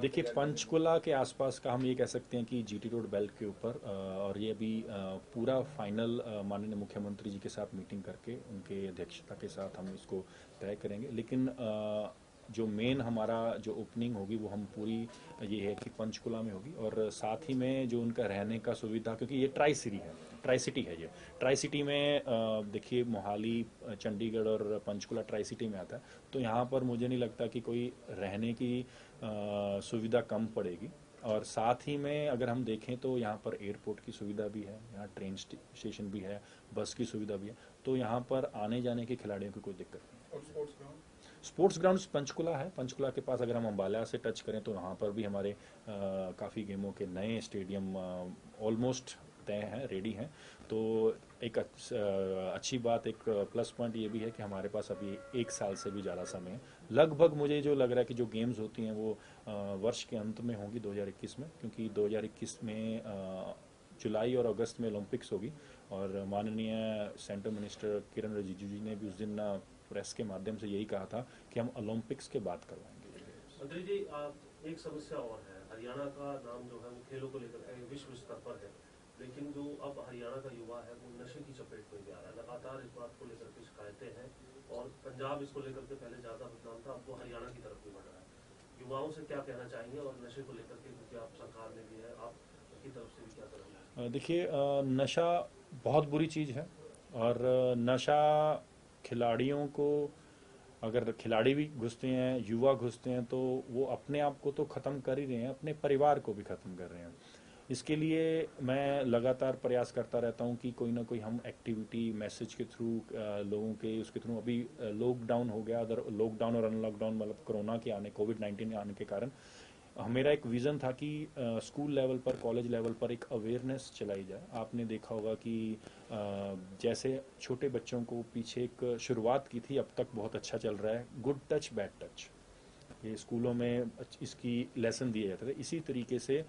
देखिए, पंचकुला के आसपास का हम ये कह सकते हैं कि जीटी रोड बेल्ट के ऊपर और ये अभी पूरा फाइनल माननीय मुख्यमंत्री जी के साथ मीटिंग करके उनके अध्यक्षता के साथ हम इसको तय करेंगे। लेकिन जो मेन हमारा जो ओपनिंग होगी वो हम पूरी ये है कि पंचकुला में होगी, और साथ ही में जो उनका रहने का सुविधा, क्योंकि ये ट्राई सिटी है। ये ट्राई सिटी में देखिए, मोहाली, चंडीगढ़ और पंचकुला ट्राई सिटी में आता है। तो यहाँ पर मुझे नहीं लगता कि कोई रहने की सुविधा कम पड़ेगी। और साथ ही में अगर हम देखें तो यहाँ पर एयरपोर्ट की सुविधा भी है, यहाँ ट्रेन स्टेशन भी है, बस की सुविधा भी है। तो यहाँ पर आने जाने के खिलाड़ियों की कोई दिक्कत नहीं। और स्पोर्ट्स ग्राउंड पंचकुला है। पंचकुला के पास अगर हम अम्बाला से टच करें तो वहाँ पर भी हमारे काफ़ी गेमों के नए स्टेडियम ऑलमोस्ट तय हैं, रेडी हैं। तो एक अच्छी बात, एक प्लस पॉइंट ये भी है कि हमारे पास अभी 1 साल से भी ज़्यादा समय है। लगभग मुझे जो लग रहा है कि जो गेम्स होती हैं वो वर्ष के अंत में होंगी 2021 में, क्योंकि 2021 में जुलाई और अगस्त में ओलंपिक्स होगी। और माननीय सेंट्रल मिनिस्टर किरण रिजिजू जी ने भी उस दिन प्रेस के माध्यम से यही कहा था कि हम ओलंपिक्स के बाद करवाएंगे। मंत्री जी, एक समस्या और है। हरियाणा का नाम जो है वो खेलों को लेकर विश्व स्तर पर है, लेकिन जो अब हरियाणा का युवा है वो नशे की चपेट में भी आ रहा है। लगातार इस बात को लेकर के शिकायतें हैं, और पंजाब इसको लेकर के पहले ज्यादा बदनाम था, अब वो हरियाणा की तरफ भी बढ़ रहा है। युवाओं से क्या कहना चाहेंगे, और नशे को लेकर के, क्योंकि आप सरकार में भी है, आपकी तरफ से भी क्या करेंगे? देखिए, नशा बहुत बुरी चीज़ है। और नशा खिलाड़ियों को, अगर खिलाड़ी भी घुसते हैं, युवा घुसते हैं, तो वो अपने आप को तो ख़त्म कर ही रहे हैं, अपने परिवार को भी ख़त्म कर रहे हैं। इसके लिए मैं लगातार प्रयास करता रहता हूं कि कोई ना कोई हम एक्टिविटी मैसेज के थ्रू, लोगों के उसके थ्रू। अभी लॉकडाउन हो गया, अगर लॉकडाउन और अनलॉकडाउन मतलब कोरोना के आने, कोविड-19 आने के कारण मेरा एक विज़न था कि स्कूल लेवल पर, कॉलेज लेवल पर एक अवेयरनेस चलाई जाए। आपने देखा होगा कि जैसे छोटे बच्चों को पीछे एक शुरुआत की थी, अब तक बहुत अच्छा चल रहा है, गुड टच बैड टच। ये स्कूलों में इसकी लेसन दिए जाते थे। इसी तरीके से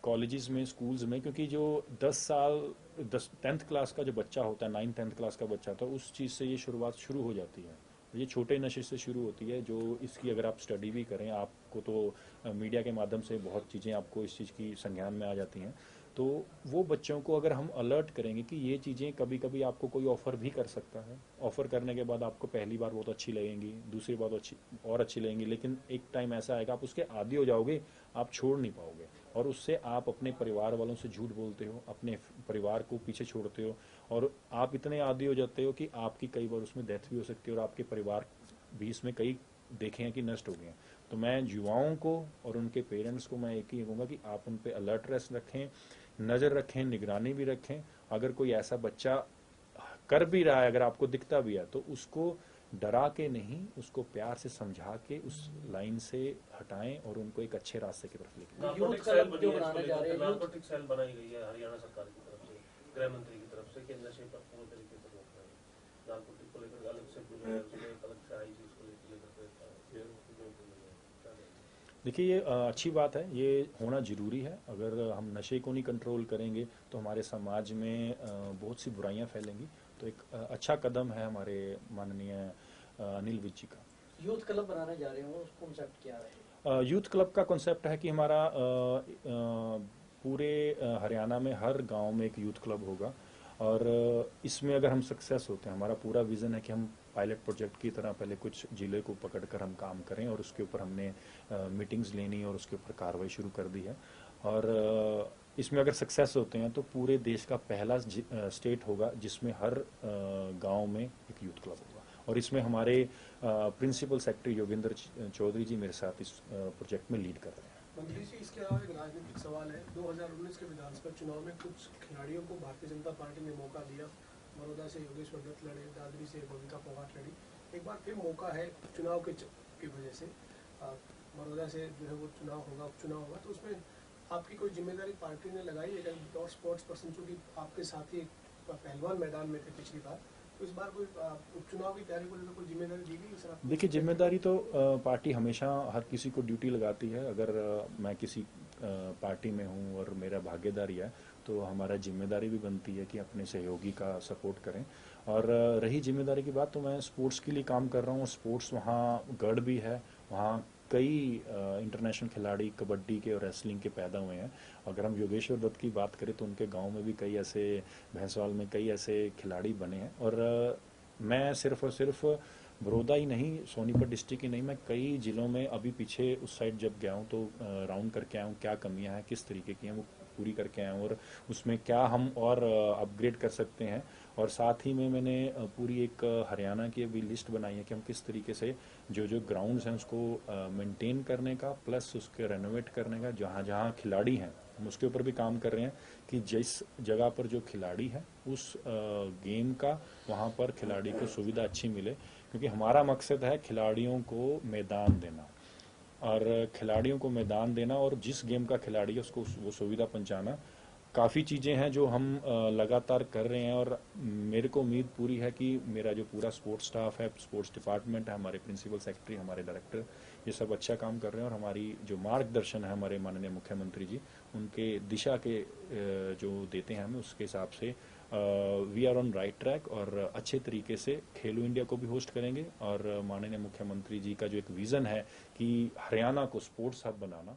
कॉलेजेस में, स्कूल्स में, क्योंकि जो 10 साल 10th क्लास का जो बच्चा होता है, 9th-10th क्लास का बच्चा होता है, उस चीज़ से ये शुरुआत शुरू हो जाती है। ये छोटे नशे से शुरू होती है। जो इसकी अगर आप स्टडी भी करें, आपको तो मीडिया के माध्यम से बहुत चीज़ें आपको इस चीज़ की संज्ञान में आ जाती हैं। तो वो बच्चों को अगर हम अलर्ट करेंगे कि ये चीज़ें कभी कभी आपको कोई ऑफ़र भी कर सकता है, ऑफ़र करने के बाद आपको पहली बार बहुत अच्छी लगेंगी, दूसरी बार अच्छी लगेंगी, लेकिन एक टाइम ऐसा आएगा आप उसके आदी हो जाओगे, आप छोड़ नहीं पाओगे। और उससे आप अपने परिवार वालों से झूठ बोलते हो, अपने परिवार को पीछे छोड़ते हो, और आप इतने आदी हो जाते हो कि आपकी कई बार उसमें डेथ भी हो सकती है, और आपके परिवार भी इसमें कई देखे हैं कि नष्ट हो गए हैं। तो मैं युवाओं को और उनके पेरेंट्स को मैं एक ही कहूँगा कि आप उन पे अलर्ट रखें, नज़र रखें, निगरानी भी रखें। अगर कोई ऐसा बच्चा कर भी रहा है, अगर आपको दिखता भी है, तो उसको डरा के नहीं, उसको प्यार से समझा के उस लाइन से हटाएं और उनको एक अच्छे रास्ते की तरफ लेके। नारकोटिक सेल बनाई गई है हरियाणा सरकार की तरफ से, गृह मंत्री की तरफ से, कि नशे पर पूरी तरीके से रोक रहे हैं। नारकोटिक को लेकर अलग से आईजी इसको लेकर देखिए, ये अच्छी बात है, ये होना ज़रूरी है। अगर हम नशे को नहीं कंट्रोल करेंगे तो हमारे समाज में बहुत सी बुराइयां फैलेंगी। तो एक अच्छा कदम है हमारे माननीय अनिल विज जी का। यूथ क्लब बनाने जा रहे हो, उस कॉन्सेप्ट क्या है? यूथ क्लब का कॉन्सेप्ट है कि हमारा पूरे हरियाणा में हर गांव में एक यूथ क्लब होगा। और इसमें अगर हम सक्सेस होते हैं, हमारा पूरा विज़न है कि हम पायलट प्रोजेक्ट की तरह पहले कुछ जिले को पकड़कर हम काम करें, और उसके ऊपर हमने मीटिंग्स लेनी और उसके ऊपर कार्रवाई शुरू कर दी है। और इसमें अगर सक्सेस होते हैं तो पूरे देश का पहला स्टेट होगा जिसमें हर गांव में एक यूथ क्लब होगा। और इसमें हमारे प्रिंसिपल सेक्रेटरी योगेंद्र चौधरी जी मेरे साथ इस प्रोजेक्ट में लीड कर रहे हैं। मंत्री जी, इसके अलावा एक राजनीतिक सवाल है। 2019 के विधानसभा चुनाव में कुछ खिलाड़ियों को भारतीय जनता पार्टी ने मौका दिया। बड़ौदा से योगेश्वर दत्त लड़े, दादरी से बबीता फोगाट लड़ी। एक बार फिर मौका है चुनाव की वजह से, बड़ौदा से जो है वो चुनाव होगा, तो उसमें आपकी कोई जिम्मेदारी पार्टी ने लगाई है? और स्पोर्ट्स पर्सन, चूँकि आपके साथी पहलवान मैदान में थे पिछली बार, तो इस बार कोई उपचुनाव की तैयारी को लेकर कोई जिम्मेदारी दी गई सर? देखिए, जिम्मेदारी तो पार्टी हमेशा हर किसी को ड्यूटी लगाती है। अगर मैं किसी पार्टी में हूँ और मेरा भागीदारी है, तो हमारा जिम्मेदारी भी बनती है कि अपने सहयोगी का सपोर्ट करें। और रही जिम्मेदारी की बात, तो मैं स्पोर्ट्स के लिए काम कर रहा हूँ। स्पोर्ट्स वहाँ गढ़ भी है, वहाँ कई इंटरनेशनल खिलाड़ी कबड्डी के और रेसलिंग के पैदा हुए हैं। अगर हम योगेश्वर दत्त की बात करें तो उनके गांव में भी कई ऐसे, भैंसवाल में कई ऐसे खिलाड़ी बने हैं। और मैं सिर्फ और सिर्फ बड़ौदा ही नहीं, सोनीपत डिस्ट्रिक्ट ही नहीं, मैं कई जिलों में अभी पीछे उस साइड जब गया हूँ तो राउंड करके आया हूँ, क्या कमियां हैं, किस तरीके की हैं, वो पूरी करके आया हूँ और उसमें क्या हम और अपग्रेड कर सकते हैं। और साथ ही में मैंने पूरी एक हरियाणा की अभी लिस्ट बनाई है कि हम किस तरीके से जो जो ग्राउंड्स हैं उसको मेंटेन करने का, प्लस उसके रेनोवेट करने का, जहाँ जहाँ खिलाड़ी हैं हम उसके ऊपर भी काम कर रहे हैं कि जिस जगह पर जो खिलाड़ी है उस गेम का वहाँ पर खिलाड़ी को सुविधा अच्छी मिले, क्योंकि हमारा मकसद है खिलाड़ियों को मैदान देना और खिलाड़ियों को मैदान देना और जिस गेम का खिलाड़ी है उसको वो सुविधा पहुंचाना। काफ़ी चीज़ें हैं जो हम लगातार कर रहे हैं और मेरे को उम्मीद पूरी है कि मेरा जो पूरा स्पोर्ट्स स्टाफ है, स्पोर्ट्स डिपार्टमेंट है, हमारे प्रिंसिपल सेक्रेटरी, हमारे डायरेक्टर, ये सब अच्छा काम कर रहे हैं और हमारी जो मार्गदर्शन है हमारे माननीय मुख्यमंत्री जी उनके दिशा के जो देते हैं हमें, उसके हिसाब से we are on right track और अच्छे तरीके से खेलो इंडिया को भी होस्ट करेंगे। और माननीय मुख्यमंत्री जी का जो एक विज़न है कि हरियाणा को स्पोर्ट्स हब बनाना,